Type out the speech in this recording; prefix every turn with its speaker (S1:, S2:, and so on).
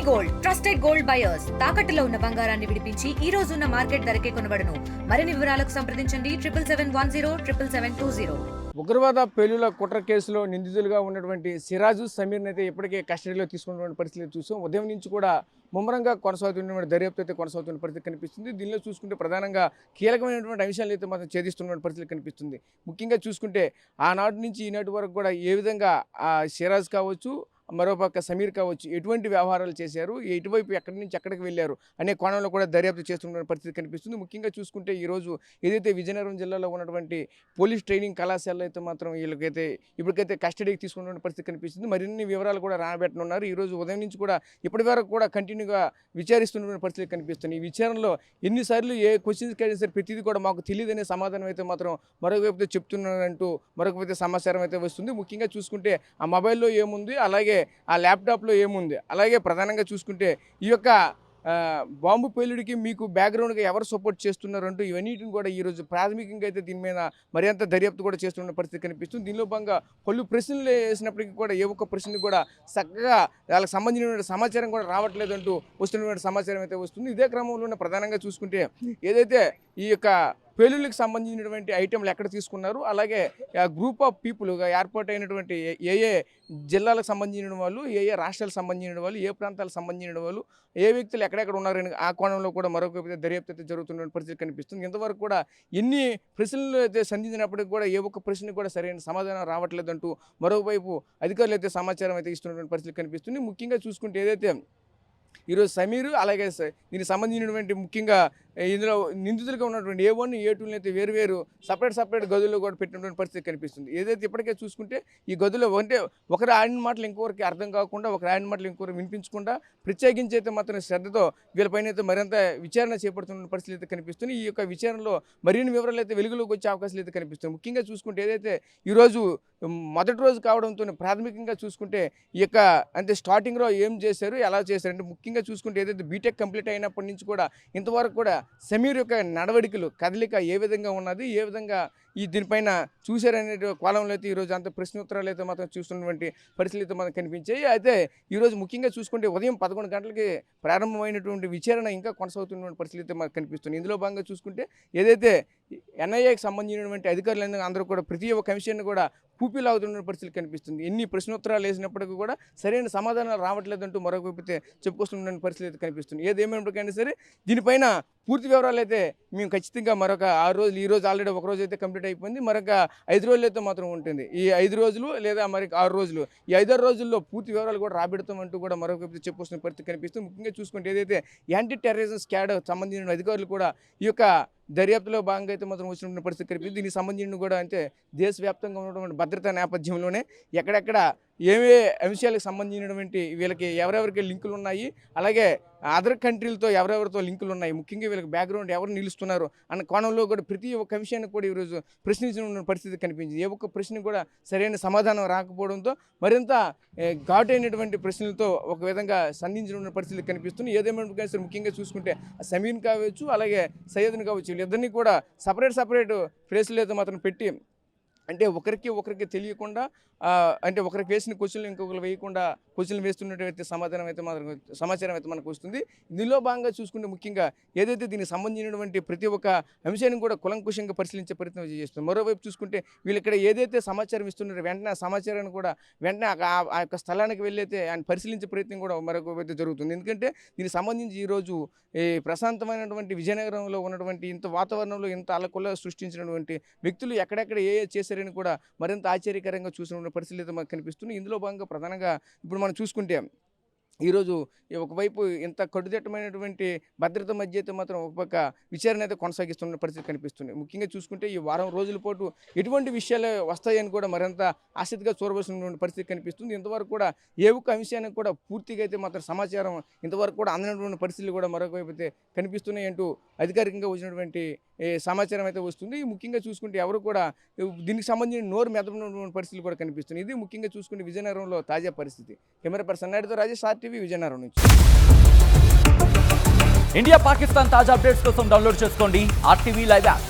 S1: Gold trusted gold buyers తాకట్టులో ఉన్న బంగారాన్ని విడిపించి ఈ రోజు ఉన్న మార్కెట్ ధరకే కొనబడును. మరిన్ని వివరాలకు సంప్రదించండి 77107720.
S2: ఉగ్రవాద పేలుల కుట్ర కేసులో నిందితులుగా ఉన్నటువంటి సిరాజు సమీర్ని అయితే ఇప్పటికే కస్టడీలో తీసుకున్నటువంటి పరిస్థితి చూసాం. ఉదయం నుంచి కూడా ముమ్మరంగా కొనసాగుతున్నటువంటి దర్యాప్తు అయితే కొనసాగుతున్న పరిస్థితి కనిపిస్తుంది. దీనిలో చూసుకుంటే ప్రధానంగా కీలకమైనటువంటి అంశాలు అయితే మాత్రం ఛేదిస్తున్న పరిస్థితి కనిపిస్తుంది. ముఖ్యంగా చూసుకుంటే ఆనాటి నుంచి ఈనాటి వరకు కూడా ఏ విధంగా సిరాజ్ కావచ్చు, మరోపక్క సమీర్ కావచ్చు ఎటువంటి వ్యవహారాలు చేశారు, ఎటువైపు ఎక్కడి నుంచి ఎక్కడికి వెళ్ళారు అనే కోణంలో కూడా దర్యాప్తు చేస్తున్న పరిస్థితి కనిపిస్తుంది. ముఖ్యంగా చూసుకుంటే ఈరోజు ఏదైతే విజయనగరం జిల్లాలో ఉన్నటువంటి పోలీస్ ట్రైనింగ్ కళాశాలలో అయితే మాత్రం వీళ్ళకైతే ఇప్పటికైతే కస్టడీకి తీసుకున్న పరిస్థితి కనిపిస్తుంది. మరిన్ని వివరాలు కూడా రాబెట్టనున్నారు. ఈరోజు ఉదయం నుంచి కూడా ఇప్పటి వరకు కూడా కంటిన్యూగా విచారిస్తున్న పరిస్థితి కనిపిస్తుంది. ఈ విచారణలో ఎన్నిసార్లు ఏ క్వశ్చన్స్ అయినా సరే ప్రతిదీ కూడా మాకు తెలియదనే సమాధానం అయితే మాత్రం మరొకవైపు చెప్తున్నారంటూ మరొకవైపు సమాచారం అయితే వస్తుంది. ముఖ్యంగా చూసుకుంటే ఆ మొబైల్లో ఏముంది, అలాగే ఆ ల్యాప్టాప్లో ఏముంది, అలాగే ప్రధానంగా చూసుకుంటే ఈ యొక్క బాంబు పేలుడికి మీకు బ్యాక్గ్రౌండ్గా ఎవరు సపోర్ట్ చేస్తున్నారంటూ ఇవన్నిటిని కూడా ఈరోజు ప్రాథమికంగా అయితే దీని మీద మరింత దర్యాప్తు కూడా చేస్తున్న పరిస్థితి కనిపిస్తుంది. దీనిలో భాగంగా పలు ప్రశ్నలు వేసినప్పటికీ కూడా ఏ ఒక్క ప్రశ్న కూడా చక్కగా వాళ్ళకి సంబంధించిన సమాచారం కూడా రావట్లేదంటూ వస్తున్నటువంటి సమాచారం అయితే వస్తుంది. ఇదే క్రమంలోనే ప్రధానంగా చూసుకుంటే ఏదైతే ఈ యొక్క పేలుళ్ళకి సంబంధించినటువంటి ఐటెంలు ఎక్కడ తీసుకున్నారు, అలాగే గ్రూప్ ఆఫ్ పీపుల్గా ఏర్పాటైనటువంటి ఏ జిల్లాలకు సంబంధించిన వాళ్ళు, ఏ రాష్ట్రాలకు సంబంధించిన వాళ్ళు, ఏ ప్రాంతాలకు సంబంధించిన వాళ్ళు, ఏ వ్యక్తులు ఎక్కడెక్కడ ఉన్నారని ఆ కోణంలో కూడా మరొక దర్యాప్తు అయితే జరుగుతున్న పరిస్థితి కనిపిస్తుంది. ఇంతవరకు కూడా ఎన్ని ప్రశ్నలు అయితే సంధించినప్పటికీ కూడా ఏ ఒక్క ప్రశ్నకు కూడా సరైన సమాధానం రావట్లేదంటూ మరోవైపు అధికారులు అయితే సమాచారం అయితే ఇస్తున్నటువంటి పరిస్థితి కనిపిస్తుంది. ముఖ్యంగా చూసుకుంటే ఏదైతే ఈరోజు సమీరు, అలాగే దీనికి సంబంధించినటువంటి ముఖ్యంగా ఇందులో నిందితులుగా ఉన్నటువంటి A1, A2 అయితే వేరు సపరేట్ గదుల్లో కూడా పెట్టినటువంటి పరిస్థితి కనిపిస్తుంది. ఏదైతే ఇప్పటికే చూసుకుంటే ఈ గదుల్లో అంటే ఒకరు ఆడిన మాటలు ఇంకొకరికి అర్థం కాకుండా, ఒకరు ఆడిన మాటలు ఇంకొకరు వినిపించకుండా ప్రత్యేకించి అయితే మాత్రం శ్రద్ధతో వీళ్ళపైన అయితే మరింత విచారణ చేపడుతున్న పరిస్థితి అయితే కనిపిస్తుంది. ఈ యొక్క విచారణలో మరిన్ని వివరాలు అయితే వెలుగులోకి వచ్చే అవకాశాలు అయితే కనిపిస్తుంది. ముఖ్యంగా చూసుకుంటే ఏదైతే ఈరోజు మొదటి రోజు కావడంతో ప్రాథమికంగా చూసుకుంటే ఈ యొక్క అంటే స్టార్టింగ్లో ఏం చేశారు, ఎలా చేశారు అంటే ముఖ్యంగా చూసుకుంటే ఏదైతే బీటెక్ కంప్లీట్ అయినప్పటి నుంచి కూడా ఇంతవరకు కూడా సమీర్ యొక్క నడవడికలు, కదలిక ఏ విధంగా ఉన్నది, ఏ విధంగా ఈ దీనిపైన చూశారనే కోణంలో అయితే ఈరోజు అంత ప్రశ్నోత్తరాలు అయితే మాత్రం చూస్తున్నటువంటి పరిస్థితులు అయితే మనకు కనిపించాయి. అయితే ఈరోజు ముఖ్యంగా చూసుకుంటే ఉదయం 11 గంటలకి ప్రారంభమైనటువంటి విచారణ ఇంకా కొనసాగుతున్నటువంటి పరిస్థితులు అయితే మనకు కనిపిస్తుంది. ఇందులో భాగంగా చూసుకుంటే ఏదైతే NIAకి సంబంధించినటువంటి అధికారులందరూ అందరూ కూడా ప్రతి ఒక్క కమిషన్ కూడా పూపిలాగుతున్న పరిస్థితులు కనిపిస్తుంది. ఎన్ని ప్రశ్నోత్తరాలు వేసినప్పటికీ కూడా సరైన సమాధానాలు రావట్లేదంటూ మరొక చెప్పుకొస్తున్న పరిస్థితి అయితే కనిపిస్తుంది. ఏదేమైనప్పటికైనా సరే దీనిపైన పూర్తి వివరాలు అయితే మేము ఖచ్చితంగా మరొక 6 రోజులు, ఈ రోజు ఆల్రెడీ ఒక రోజు అయితే కంప్లీట్ అయిపోయింది, మరొక 5 రోజులు అయితే మాత్రం ఉంటుంది. ఈ 5 రోజులు లేదా మరి 6 రోజులు, ఈ 5 రోజుల్లో పూర్తి వివరాలు కూడా రాబెడతామంటూ కూడా మరొక చెప్పుకొస్తున్న పరిస్థితి కనిపిస్తుంది. ముఖ్యంగా చూసుకుంటే ఏదైతే యాంటీ టెర్రరిజం స్క్వాడ్ సంబంధించిన అధికారులు కూడా ఈ యొక్క దర్యాప్తులో భాగంగా అయితే మాత్రం వచ్చిన పరిస్థితి కనిపిస్తుంది. దీనికి సంబంధించిన కూడా అంటే దేశవ్యాప్తంగా ఉన్నటువంటి భద్రతా నేపథ్యంలోనే ఎక్కడెక్కడ ఏవే అంశాలకు సంబంధించినటువంటి వీళ్ళకి ఎవరెవరికి లింకులు ఉన్నాయి, అలాగే అదర్ కంట్రీలతో ఎవరెవరితో లింకులు ఉన్నాయి, ముఖ్యంగా వీళ్ళకి బ్యాక్గ్రౌండ్ ఎవరు నిలుస్తున్నారు అన్న కోణంలో కూడా ప్రతి ఒక్క అంశాన్ని కూడా ఈరోజు ప్రశ్నించిన పరిస్థితి కనిపించింది. ఏ ఒక్క ప్రశ్న కూడా సరైన సమాధానం రాకపోవడంతో మరింత ఘాటైనటువంటి ప్రశ్నలతో ఒక విధంగా సంధించిన పరిస్థితి కనిపిస్తుంది. ఏదేమైనా సరే ముఖ్యంగా చూసుకుంటే సమీర్ని కావచ్చు, అలాగే సయ్యద్ని కావచ్చు, వీళ్ళిద్దరినీ కూడా సపరేట్ ప్లేస్లో అయితే మాత్రం పెట్టి అంటే ఒకరికి తెలియకుండా అంటే ఒకరికి వేసిన క్వశ్చన్లు ఇంకొకరు వేయకుండా క్వశ్చన్లు వేస్తున్నటువంటి సమాచారం అయితే మనకు వస్తుంది. దీనిలో భాగంగా చూసుకుంటే ముఖ్యంగా ఏదైతే దీనికి సంబంధించినటువంటి ప్రతి ఒక్క అంశాన్ని కూడా కులంకుశంగా పరిశీలించే ప్రయత్నం చేస్తుంది. మరోవైపు చూసుకుంటే వీళ్ళు ఇక్కడ ఏదైతే సమాచారం ఇస్తున్నారో వెంటనే ఆ సమాచారాన్ని కూడా వెంటనే ఆ యొక్క స్థలానికి వెళ్ళైతే ఆయన పరిశీలించే ప్రయత్నం కూడా మరొక వైపు జరుగుతుంది. ఎందుకంటే దీనికి సంబంధించి ఈరోజు ఈ ప్రశాంతమైనటువంటి విజయనగరంలో ఉన్నటువంటి ఇంత వాతావరణంలో ఇంత అలకొల సృష్టించినటువంటి వ్యక్తులు ఎక్కడెక్కడ ఏ చేశారని కూడా మరింత ఆశ్చర్యకరంగా చూసిన పరిస్థితులు అయితే మనకు కనిపిస్తుంది. ఇందులో భాగంగా ప్రధానంగా ఇప్పుడు మనం చూసుకుంటే ఈరోజు ఒకవైపు ఇంత కట్టుదిట్టమైనటువంటి భద్రత మధ్య అయితే మాత్రం ఒక పక్క విచారణ అయితే కొనసాగిస్తున్న పరిస్థితి కనిపిస్తుంది. ముఖ్యంగా చూసుకుంటే ఈ వారం రోజుల పాటు ఎటువంటి విషయాలు వస్తాయని కూడా మరింత ఆసక్తిగా చూడవలసినటువంటి పరిస్థితి కనిపిస్తుంది. ఇంతవరకు కూడా ఏ ఒక్క అంశానికి కూడా పూర్తిగా అయితే మాత్రం సమాచారం ఇంతవరకు కూడా అందినటువంటి పరిస్థితులు కూడా మరొక వైపు అయితే కనిపిస్తున్నాయి అంటూ అధికారికంగా వచ్చినటువంటి సమాచారం అయితే వస్తుంది. ముఖ్యంగా చూసుకుంటే ఎవరు కూడా దీనికి సంబంధించిన నోరు మెదపడినటువంటి పరిస్థితులు కూడా కనిపిస్తుంది. ఇది ముఖ్యంగా చూసుకుంటే విజయనగరంలో తాజా పరిస్థితి. కెమెరా పర్సన్ నాయుడుతో రాజేష్, RTV విజయనగరం నుంచి.
S3: ఇండియా పాకిస్తాన్ తాజా అప్డేట్స్ కోసం డౌన్లోడ్ చేసుకోండి RTV లైవ్ యాప్.